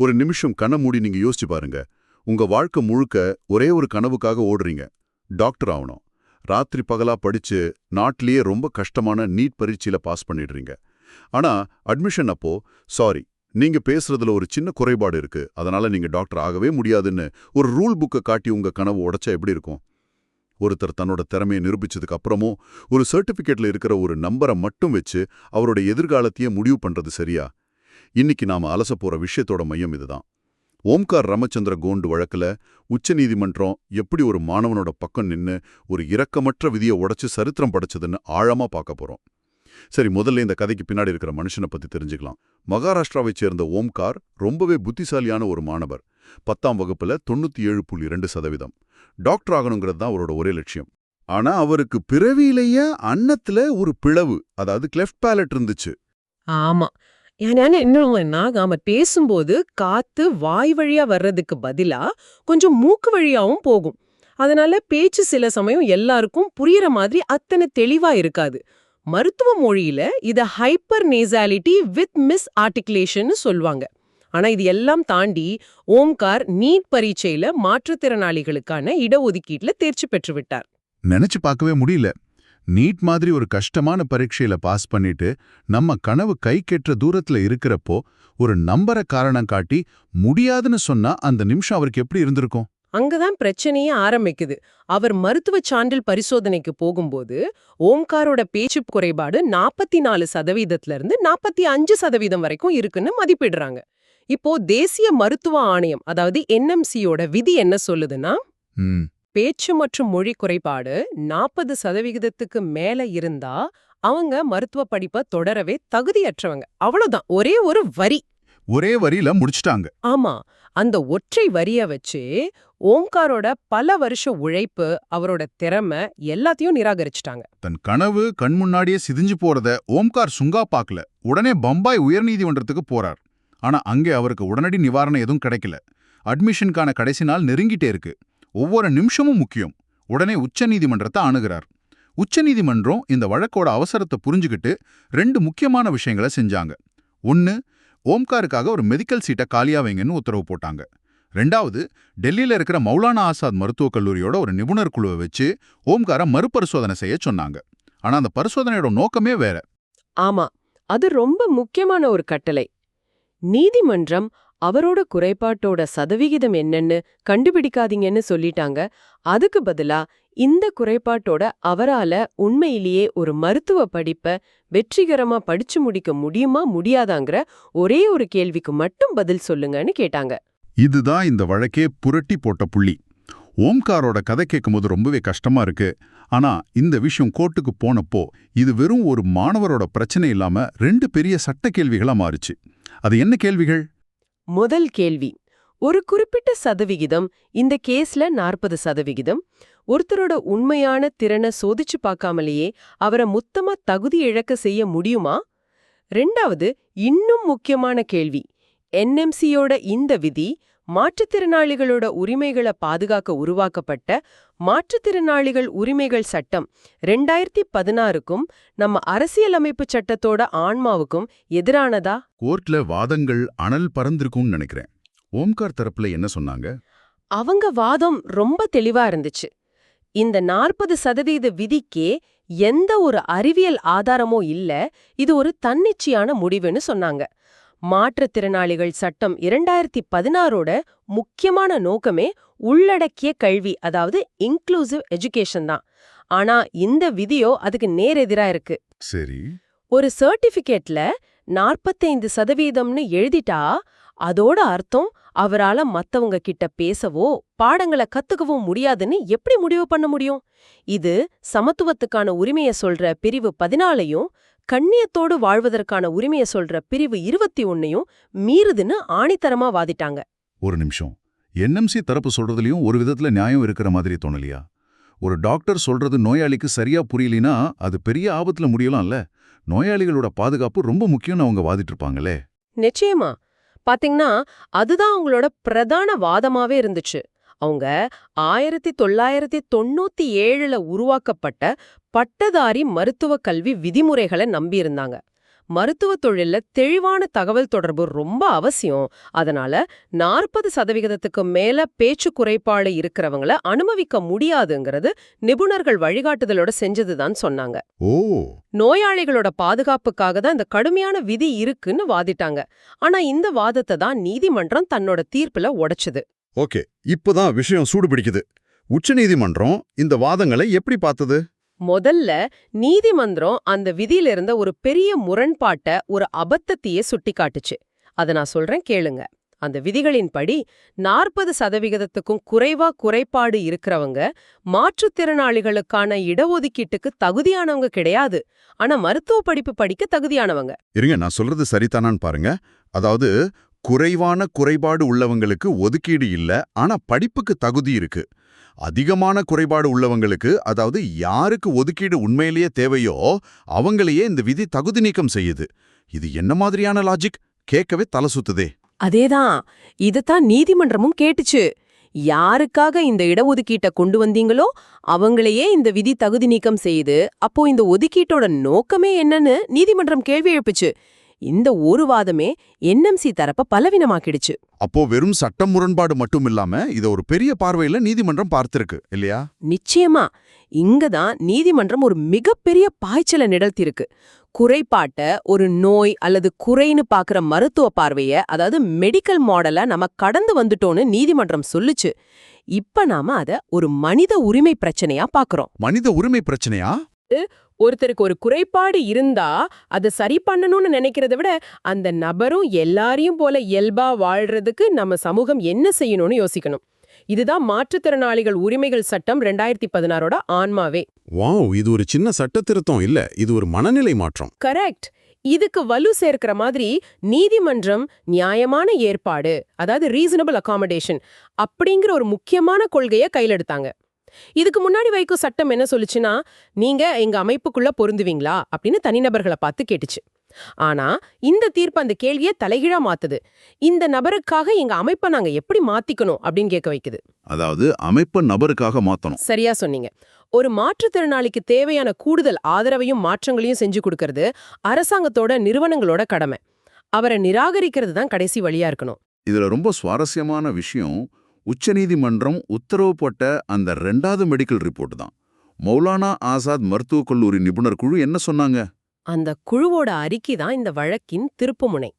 ஒரு நிமிஷம் கண்ண மூடி நீங்க யோசிச்சு பாருங்க. உங்க வாழ்க்கை முழுக்க ஒரே ஒரு கனவுக்காக ஓடுறீங்க. டாக்டர் ஆகணும். ராத்திரி பகலா படிச்சு நாட்டிலேயே ரொம்ப கஷ்டமான நீட் பரீட்சையில பாஸ் பண்ணிடுறீங்க. ஆனா அட்மிஷன் அப்போ சாரி, நீங்க பேசுறதுல ஒரு சின்ன குறைபாடு இருக்கு, அதனால நீங்க டாக்டர் ஆகவே முடியாதுன்னு ஒரு ரூல் புக்கை காட்டி உங்க கனவு உடைச்சா எப்படி இருக்கும்? ஒருத்தர் தன்னோட திறமையை நிரூபிச்சதுக்கு அப்புறமும் ஒரு சர்டிபிகேட்ல இருக்கிற ஒரு நம்பரை மட்டும் வச்சு அவரோட எதிர்காலத்தையே முடிவு பண்றது சரியா? இன்னைக்கு நாம அலச போற விஷயத்தோட மையம் இதுதான். ஓம்கார் ராமச்சந்திர கோண்டு வழக்குல உச்சநீதிமன்றம் எப்படி ஒரு மாணவனோட பக்கம் நின்னு ஒரு இரக்கமற்ற விதியை உடைச்சு சரித்திரம் படைச்சதுன்னு ஆழமா பார்க்க போறோம். சரி, முதல்ல இந்த கதைக்கு பின்னாடி இருக்கிற மனுஷனை பத்தி தெரிஞ்சுக்கலாம். மகாராஷ்டிராவை சேர்ந்த ஓம்கார் ரொம்பவே புத்திசாலியான ஒரு மாணவர். 10ஆம் வகுப்புல 97.2%. டாக்டர் ஆகணுங்கிறது தான் அவரோட ஒரே லட்சியம். ஆனா அவருக்கு பிறவியிலேயே அன்னத்துல ஒரு பிளவு, அதாவது கிளெஃப்ட் பேலட் இருந்துச்சு. ஆமா. ஏன்னா இன்னொன்னா நாம பேசும்போது காத்து வாய் வழியா வர்றதுக்கு பதிலா கொஞ்சம் மூக்கு வழியாவும் போகும். அதனால பேச்சு சில சமயம் எல்லாருக்கும் புரியற மாதிரி அத்தனை தெளிவா இருக்காது. மருத்துவ மொழியில இத ஹைப்பர் நேசாலிட்டி வித் மிஸ் ஆர்டிகுலேஷன் சொல்வாங்க. ஆனா இது எல்லாம் தாண்டி ஓம்கார் நீட் பரீட்சையில மாற்றுத்திறனாளிகளுக்கான இடஒதுக்கீட்டுல தேர்ச்சி பெற்று விட்டார். நினைச்சு பார்க்கவே முடியல. நீட் மாதிரி ஒரு கஷ்டமான பரீட்சையில பாஸ் பண்ணிட்டு நம்ம கனவு கை கெட்டுற தூரத்துல இருக்கிறப்போ ஒரு நம்பரை காரணம் காட்டி முடியாதுன்னு சொன்னா அந்த நிமிஷம் அவருக்கு எப்படி இருந்திருக்கும்? அங்கதான் பிரச்சனையே ஆரம்பிக்குது. அவர் மருத்துவ சான்றிதழ் பரிசோதனைக்கு போகும்போது ஓம்காரோட பேச்சு குறைபாடு 44% இருந்து 45% வரைக்கும் இருக்குன்னு மதிப்பிடுறாங்க. இப்போ தேசிய மருத்துவ ஆணையம், அதாவது NMCயோட விதி என்ன சொல்லுதுன்னா, பேச்சு மற்றும் மொழி குறைபாடு 40% மேல இருந்தா அவங்க மருத்துவ படிப்பை தொடரவே தகுதியற்றவங்க. அவ்வளவுதான். ஒரே வரியில முடிச்சிட்டாங்க. ஆமா. அந்த ஒற்றை வரிய வச்சு ஓம்காரோட பல வருஷ உழைப்பு, அவரோட திறமை எல்லாத்தையும் நிராகரிச்சிட்டாங்க. தன் கனவு கண் முன்னாடியே சிதிஞ்சு போறத ஓம்கார் சுங்கா பார்க்கல. உடனே பம்பாய் உயர்நீதிமன்றத்துக்கு போறார். ஆனா அங்கே அவருக்கு உடனடி நிவாரணம் எதுவும் கிடைக்கல. அட்மிஷனுக்கான கடைசி நாள் நெருங்கிட்டே இருக்கு. ஒவ்வொரு நிமிஷமும் முக்கியம். உடனே உச்சநீதிமன்றத்தை அணுகிறார். உச்சநீதிமன்றம் இந்த வழக்கோட அவசரத்தை புரிஞ்சுக்கிட்டு 2 முக்கியமான விஷயங்களை செஞ்சாங்க. 1, ஓம்காருக்காக ஒரு மெடிக்கல் சீட்டை காலியா வைங்கன்னு உத்தரவு போட்டாங்க. 2வது, டெல்லியில இருக்கிற மௌலானா ஆசாத் மருத்துவக் கல்லூரியோட ஒரு நிபுணர் குழுவை வச்சு ஓம்காரை மறுபரிசோதனை செய்ய சொன்னாங்க. ஆனா அந்த பரிசோதனையோட நோக்கமே வேற. ஆமா, அது ரொம்ப முக்கியமான ஒரு கட்டளை. நீதிமன்றம் அவரோட குறைபாட்டோட சதவிகிதம் என்னன்னு கண்டுபிடிக்காதீங்கன்னு சொல்லிட்டாங்க. அதுக்கு பதிலா இந்த குறைபாட்டோட அவரால உண்மையிலேயே ஒரு மருத்துவ படிப்பை வெற்றிகரமா படிச்சு முடிக்க முடியுமா முடியாதாங்கிற ஒரே ஒரு கேள்விக்கு மட்டும் பதில் சொல்லுங்கன்னு கேட்டாங்க. இதுதான் இந்த வழக்கே புரட்டி போட்ட புள்ளி. ஓம்காரோட கதை கேட்கும்போது ரொம்பவே கஷ்டமா இருக்கு. ஆனா இந்த விஷயம் கோர்ட்டுக்கு போனப்போ இது வெறும் ஒரு மாணவரோட பிரச்சனை இல்லாம 2 பெரிய சட்ட கேள்விகளா மாறுச்சு. அது என்ன கேள்விகள்? முதல் கேள்வி, ஒரு குறிப்பிட்ட சதவிகிதம், இந்த கேஸ்ல 40%, ஒருத்தரோட உண்மையான திறனை சோதிச்சு பார்க்காமலேயே அவரை மொத்தமா தகுதி இழக்க செய்ய முடியுமா? 2வது, இன்னும் முக்கியமான கேள்வி, NMCயோட இந்த விதி மாற்றுத்திறனாளிகளோட உரிமைகளை பாதுகாக்க உருவாக்கப்பட்ட மாற்றுத்திறனாளிகள் உரிமைகள் சட்டம் 2016க்கும் நம்ம அரசியலமைப்பு சட்டத்தோட ஆன்மாவுக்கும் எதிரானதா? கோர்ட்ல வாதங்கள் அனல் பறந்திருக்கும்னு நினைக்கிறேன். ஓம்கார் தரப்புல என்ன சொன்னாங்க? அவங்க வாதம் ரொம்ப தெளிவா இருந்துச்சு. இந்த 40% விதிக்கே எந்த ஒரு அறிவியல் ஆதாரமோ இல்ல, இது ஒரு தன்னிச்சையான முடிவுன்னு சொன்னாங்க. மாற்றுத்திறனாளிகள் சட்டம் 2016ஓட முக்கியமான நோக்கமே உள்ளடக்கிய கல்வி, அதாவது இன்க்ளூசிவ் எஜுகேஷன் தான். ஆனா இந்த விதியோ அதுக்கு நேரெதிரா இருக்கு. சரி, ஒரு சர்டிபிகேட்ல 45%ன்னு எழுதிட்டா அதோட அர்த்தம் அவரால மத்தவங்க கிட்ட பேசவோ பாடங்களை கத்துக்கவோ முடியாதுன்னு எப்படி முடிவு பண்ண முடியும்? இது சமத்துவத்துக்கான உரிமையை சொல்ற பிரிவு 14ஐயும் கண்ணியத்தோடு வாழ்வதற்கான உரிமையை சொல்ற பிரிவு 21ஐயும் மீறுதுன்னு ஆணித்தரமா வாதிட்டாங்க. ஒரு நிமிஷம். NMC தரப்பு சொல்றதுலயும் ஒரு விதத்துல நியாயம் இருக்கிற மாதிரி தோணலையா? ஒரு டாக்டர் சொல்றது நோயாளிக்கு சரியா புரியலினா அது பெரிய ஆபத்துல முடியலாம்ல. நோயாளிகளோட பாதுகாப்பு ரொம்ப முக்கியம்னு அவங்க வாதிட்டு இருப்பாங்களே. நிச்சயமா. பாத்தீங்கன்னா அதுதான் அவங்களோட பிரதான வாதமாவே இருந்துச்சு. அவங்க 1997ல உருவாக்கப்பட்ட பட்டதாரி மருத்துவ கல்வி விதிமுறைகளை நம்பியிருந்தாங்க. மருத்துவ தொழில்ல தெளிவான தகவல் தொடர்பு ரொம்ப அவசியம். அதனால 40% மேல பேச்சு குறைபாடு இருக்கிறவங்கள அனுமதிக்க முடியாதுங்கிறது நிபுணர்கள் வழிகாட்டுதலோட செஞ்சதுதான் சொன்னாங்க. ஓ, நோயாளிகளோட பாதுகாப்புக்காக தான் இந்த கடுமையான விதி இருக்குன்னு வாதிட்டாங்க. ஆனா இந்த வாதத்தை தான் நீதிமன்றம் தன்னோட தீர்ப்புல உடைச்சுது. ஓகே, இப்பதான் விஷயம் சூடு பிடிக்குது. உச்சநீதிமன்றம் இந்த வாதங்களை எப்படி பார்த்தது? முதல்ல நீதிமன்றம் அந்த விதியில இருந்த ஒரு பெரிய முரண்பாட்ட, ஒரு அபத்தத்தையே சுட்டிக்காட்டுச்சு. அத நான் சொல்றேன் கேளுங்க. அந்த விதிகளின்படி 40%க்கும் குறைவா குறைபாடு இருக்கிறவங்க மாற்றுத்திறனாளிகளுக்கான இடஒதுக்கீட்டுக்கு தகுதியானவங்க கிடையாது. ஆனா மருத்துவ படிப்பு படிக்க தகுதியானவங்க. இருங்க, நான் சொல்றது சரிதானான்னு பாருங்க. அதாவது குறைவான குறைபாடு உள்ளவங்களுக்கு ஒதுக்கீடு இல்ல, ஆனா படிப்புக்கு தகுதி இருக்கு. அதிகமான குறைபாடு உள்ளவங்களுக்கு, அதாவது யாருக்கு ஒதுக்கீடு உண்மையிலேயே தேவையோ அவங்களையே இந்த விதி தகுதி நீக்கம் செய்யுது. இது என்ன மாதிரியான லாஜிக்? கேட்கவே தலை சுத்துதே. அதேதான், இதத்தான் நீதிமன்றமும் கேட்டுச்சு. யாருக்காக இந்த இடஒதுக்கீட்டை கொண்டு வந்தீங்களோ அவங்களையே இந்த விதி தகுதி நீக்கம் செய்யுது. அப்போ இந்த ஒதுக்கீட்டோட நோக்கமே என்னன்னு நீதிமன்றம் கேள்வி எழுப்புச்சு. இந்த ஒரு வாதமே என்எம்சி தரப்ப பலவீனமாக்கிடுச்சு. அப்போ வெறும் சட்டம் முரண்பாடு மட்டும் இல்லாம இத ஒரு பெரிய பார்வையில நீதிமன்றம் பார்த்திருக்கு இல்லையா? நிச்சயமா. இங்கதான் நீதிமன்றம் ஒரு மிகப்பெரிய பாய்ச்சல நிகழ்த்திருக்கு. குறைபாட்ட ஒரு நோய் அல்லது குறைன்னு பாக்குற மருத்துவ பார்வைய, அதாவது மெடிக்கல் மாடல நம்ம கடந்து வந்துட்டோம்னு நீதிமன்றம் சொல்லுச்சு. இப்ப நாம அத ஒரு மனித உரிமை பிரச்சனையா பாக்குறோம். மனித உரிமை பிரச்சனையா? ஒருத்தருக்கு ஒரு குறைபாடு இருந்தா அதை சரி பண்ணணும்னு நினைக்கிறத விட அந்த நபரும் எல்லாரையும் போல இயல்பா வாழ்றதுக்கு நம்ம சமூகம் என்ன செய்யணும்னு யோசிக்கணும். இதுதான் மாற்றுத்திறனாளிகள் உரிமைகள் சட்டம் 2016 ஆன்மாவே. வாவ், இது ஒரு சின்ன சட்ட திருத்தம் இல்ல, இது ஒரு மனநிலை மாற்றம். கரெக்ட். இதுக்கு வலு சேர்க்கிற மாதிரி நீதிமன்றம் நியாயமான ஏற்பாடு, அதாவது ரீசனபிள் அகாமடேஷன் அப்படிங்கிற ஒரு முக்கியமான கொள்கையை கையில் எடுத்தாங்க. இதுக்கு முன்னாடி வைக்கும் சட்டம் என்ன சொல்லுச்சுன்னா, நீங்க எங்க அமைப்புக்குள்ள பொருந்துவீங்களா அப்படின்னு தனிநபர்களை பார்த்து கேட்டுச்சு. ஆனா இந்த தீர்ப்பு அந்த கேள்வியை தலைகீழா மாத்துது. இந்த நபருக்காக எங்க அமைப்பை நாங்க எப்படி மாத்திக்கணும் அப்படின்னு கேட்க வைக்குது. அதாவது அமைப்பை நபருக்காக மாத்தணும். சரியா சொன்னீங்க. ஒரு மாற்றுத்திறனாளிக்கு தேவையான கூடுதல் ஆதரவையும் மாற்றங்களையும் செஞ்சு கொடுக்கறது அரசாங்கத்தோட நிறுவனங்களோட கடமை. அவரை நிராகரிக்கிறது தான் கடைசி வழியா இருக்கணும். இதுல ரொம்ப சுவாரஸ்யமான விஷயம், உச்சநீதிமன்றம் உத்தரவு போட்ட அந்த 2வது மெடிக்கல் ரிப்போர்ட் தான். மௌலானா ஆசாத் மருத்துவக் கல்லூரி நிபுணர் குழு என்ன சொன்னாங்க? அந்த குழுவோட அறிக்கை தான் இந்த வழக்கின் திருப்புமுனை.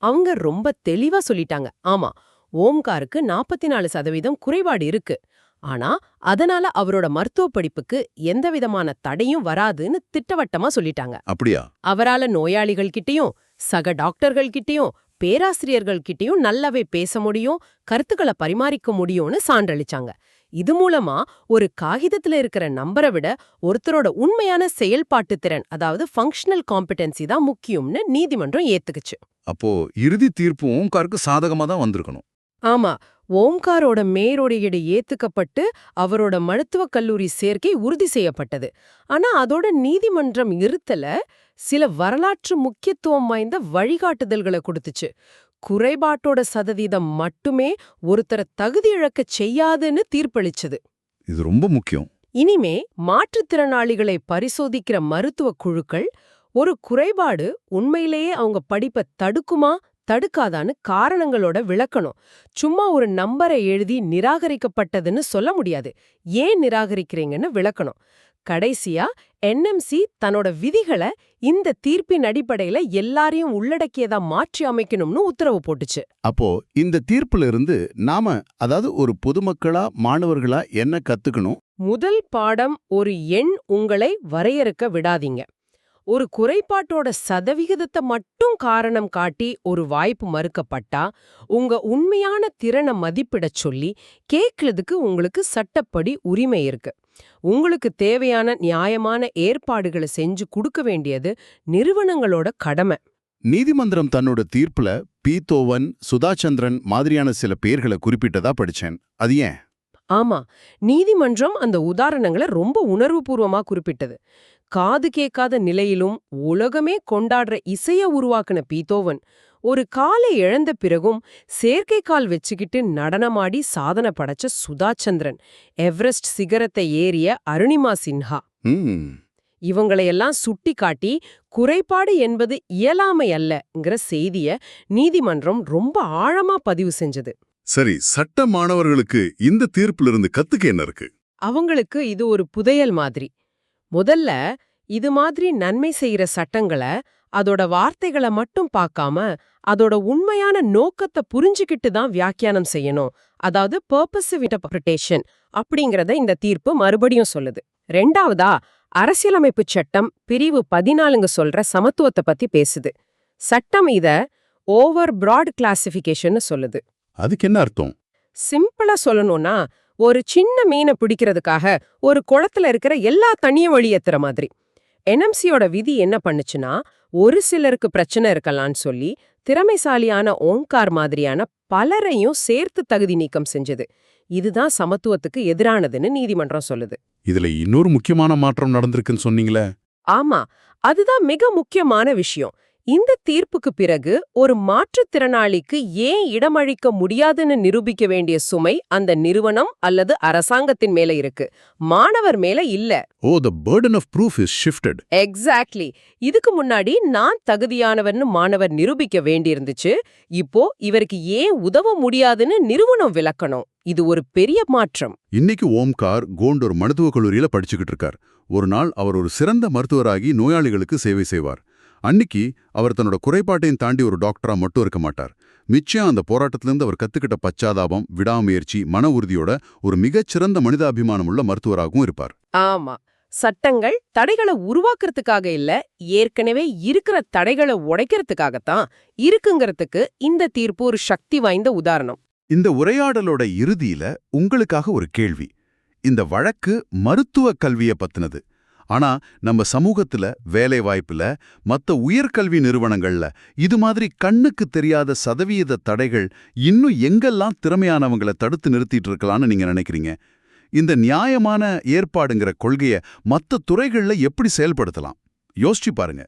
அவங்க ரொம்ப தெளிவா சொல்லிட்டாங்க. ஆமா, ஓம்காருக்கு 44% குறைபாடு இருக்கு. ஆனா அதனால அவரோட மருத்துவ படிப்புக்கு எந்த விதமான தடையும் வராதுன்னு திட்டவட்டமா சொல்லிட்டாங்க. அப்படியா? அவரால நோயாளிகள் கிட்டயும் சக டாக்டர்கள் கிட்டயும் பேராசிரியர்கள் கிட்டயும் நல்லாவே பேச முடியும், கருத்துக்களை பரிமாறிக்க முடியும்னு சான்றளிச்சாங்க. இது மூலமா ஒரு காகிதத்துல இருக்கிற நம்பரை விட ஒருத்தரோட உண்மையான செயல்பாட்டு திறன், அதாவது ஃபங்க்ஷனல் காம்பிடன்சி தான் முக்கியம்னு நீதிமன்றம் ஏத்துக்குச்சு. அப்போ இறுதி தீர்ப்பு ஓம்காருக்கு சாதகமா தான் வந்திருக்கணும். ஆமா, ஓம்காரோட மேறொடையீடு ஏத்துக்கப்பட்டு அவரோட மருத்துவக் கல்லூரி சேர்க்கை உறுதி செய்யப்பட்டது. ஆனா அதோட நீதிமன்றம் நிறுத்தல, சில வரலாற்று முக்கியத்துவம் வாய்ந்த வழிகாட்டுதல்களை கொடுத்துச்சு. குறைபாட்டோட சதவீதம் மட்டுமே ஒருத்தரை தகுதி இழக்கச் செய்யாதுன்னு தீர்ப்பளிச்சது. இது ரொம்ப முக்கியம். இனிமே மாற்றுத்திறனாளிகளை பரிசோதிக்கிற மருத்துவ குழுக்கள் ஒரு குறைபாடு உண்மையிலேயே அவங்க படிப்பை தடுக்குமா தடுக்காதான்னு காரணங்களோட விளக்கணும். சும்மா ஒரு நம்பரை எழுதி நிராகரிக்கப்பட்டதுன்னு சொல்ல முடியாது. ஏன் நிராகரிக்கிறீங்கன்னு விளக்கணும். கடைசியா என்எம்சி தன்னோட விதிகளை இந்த தீர்ப்பின் அடிப்படையில எல்லாரையும் உள்ளடக்கியதா மாற்றி அமைக்கணும்னு உத்தரவு போட்டுச்சு. அப்போ இந்த தீர்ப்புல இருந்து நாம, அதாவது ஒரு பொதுமக்களா மாணவர்களா என்ன கத்துக்கணும்? முதல் பாடம், ஒரு எண் உங்களை வரையறுக்க விடாதீங்க. ஒரு குறைபாட்டோட சதவிகிதத்தை மட்டும் காரணம் காட்டி ஒரு வாய்ப்பு மறுக்கப்பட்டா உங்க உண்மையான திறனை மதிப்பிடச் சொல்லி கேட்கறதுக்கு உங்களுக்கு சட்டப்படி உரிமை இருக்கு. உங்களுக்கு தேவையான நியாயமான ஏற்பாடுகளை செஞ்சு கொடுக்க வேண்டியது நிறுவனங்களோட கடமை. நீதிமன்றம் தன்னோட தீர்ப்புல பீத்தோவன், சுதாச்சந்திரன் மாதிரியான சில பேர்களை குறிப்பிட்டதா படிச்சேன். அது ஏன்? ஆமா, நீதிமன்றம் அந்த உதாரணங்களை ரொம்ப உணர்வுபூர்வமா குறிப்பிட்டது. காது கேட்காத நிலையிலும் உலகமே கொண்டாடுற இசைய உருவாக்குன பீத்தோவன் ஒரு காலை இழந்த பிறகும் செயற்கை கால் வச்சுக்கிட்டு நடனமாடி சாதனை படைச்ச சுதாச்சந்திரன், எவரெஸ்ட் சிகரத்தை ஏறிய அருணிமா சின்ஹா. இவங்களையெல்லாம் சுட்டி காட்டி குறைபாடு என்பது இயலாமை அல்லங்கிற செய்திய நீதிமன்றம் ரொம்ப ஆழமா பதிவு செஞ்சது. சரி, சட்ட மாணவர்களுக்கு இந்த தீர்ப்பிலிருந்து கத்துக்க என்ன இருக்கு? அவங்களுக்கு இது ஒரு புதையல் மாதிரி. முதல்ல இது மாதிரி நன்மை செய்யற சட்டங்களை அதோட வார்த்தைகளை மட்டும் பார்க்காம அதோட உண்மையான நோக்கத்தை புரிஞ்சுக்கிட்டு தான் வியாக்கியானம் செய்யணும். அதாவது பர்பசிவ் இன்டர்பிரிட்டேஷன் அப்படிங்கறத இந்த தீர்ப்பு மறுபடியும் சொல்லுது. ரெண்டாவதா, அரசியலமைப்பு சட்டம் பிரிவு 14 சொல்ற சமத்துவத்தை பத்தி பேசுது. சட்டம் இத ஓவர் பிராட் கிளாசிபிகேஷன் சொல்லுது. அதுக்கு என்ன அர்த்தம்? சிம்பிளா சொல்லணும்னா, ஒரு சின்ன மீனை பிடிக்கிறதுக்காக ஒரு குளத்துல இருக்கிற எல்லா தண்ணியும் வெளியேத்துற மாதிரி. என்எம்சியோட விதி என்ன பண்ணுச்சுன்னா, ஒரு சிலருக்கு பிரச்சனை இருக்கலாம்னு சொல்லி திறமைசாலியான ஓம்கார் மாதிரியான பலரையும் சேர்த்து தகுதி நீக்கம் செஞ்சது. இதுதான் சமத்துவத்துக்கு எதிரானதுன்னு நீதிமன்றம் சொல்லுது. இதுல இன்னொரு முக்கியமான மாற்றம் நடந்திருக்குன்னு சொன்னீங்களே. ஆமா, அதுதான் மிக முக்கியமான விஷயம். இந்த தீர்ப்புக்கு பிறகு ஒரு மாற்றுத்திறனாளிக்கு ஏன் இடமளிக்க முடியாதுன்னு நிரூபிக்க வேண்டிய சுமை அந்த நிறுவனம் அல்லது அரசாங்கத்தின் மேல இருக்கு, மாணவர் மேல இல்ல. ஓ, the burden of proof is shifted. Exactly. இதுக்கு முன்னாடி நான் தகுதியானவர்னு மாணவர் நிரூபிக்க வேண்டியிருந்துச்சு. இப்போ இவருக்கு ஏன் உதவ முடியாதுன்னு நிறுவனம் விளக்கணும். இது ஒரு பெரிய மாற்றம். இன்னைக்கு ஓம்கார் கோண்டூர் மருத்துவக் கல்லூரியில படிச்சுக்கிட்டு இருக்கார். ஒரு நாள் அவர் ஒரு சிறந்த மருத்துவராகி நோயாளிகளுக்கு சேவை செய்வார். அன்னிக்கு அவர் தன்னோட குறைபாட்டையும் தாண்டி ஒரு டாக்டரா மட்டும் இருக்க மாட்டார். மிச்சம் அந்த போராட்டத்திலிருந்து அவர் கத்துக்கிட்ட பச்சாதாபம், விடாமுயற்சி, மன உறுதியோட ஒரு மிகச்சிறந்த மனிதாபிமானமுள்ள மருத்துவராகவும் இருப்பார். ஆமா, சட்டங்கள் தடைகளை உருவாக்குறதுக்காக இல்ல, ஏற்கனவே இருக்கிற தடைகளை உடைக்கிறதுக்காகத்தான் இருக்குங்கிறதுக்கு இந்த தீர்ப்பு ஒரு சக்தி வாய்ந்த உதாரணம். இந்த உரையாடலோட இறுதியில உங்களுக்காக ஒரு கேள்வி. இந்த வழக்கு மருத்துவ கல்வியை பத்தினது. ஆனா நம்ம சமூகத்துல, வேலைவாய்ப்புல, மத்த உயர்கல்வி நிறுவனங்கள்ல இது மாதிரி கண்ணுக்கு தெரியாத சதவீத தடைகள் இன்னும் எங்கெல்லாம் திறமையானவங்களை தடுத்து நிறுத்திட்டு இருக்கலாம்னு நீங்க நினைக்கிறீங்க? இந்த நியாயமான ஏற்பாடுங்கிற கொள்கையை மத்த துறைகள்ல எப்படி செயல்படுத்தலாம்? யோசிச்சு பாருங்க.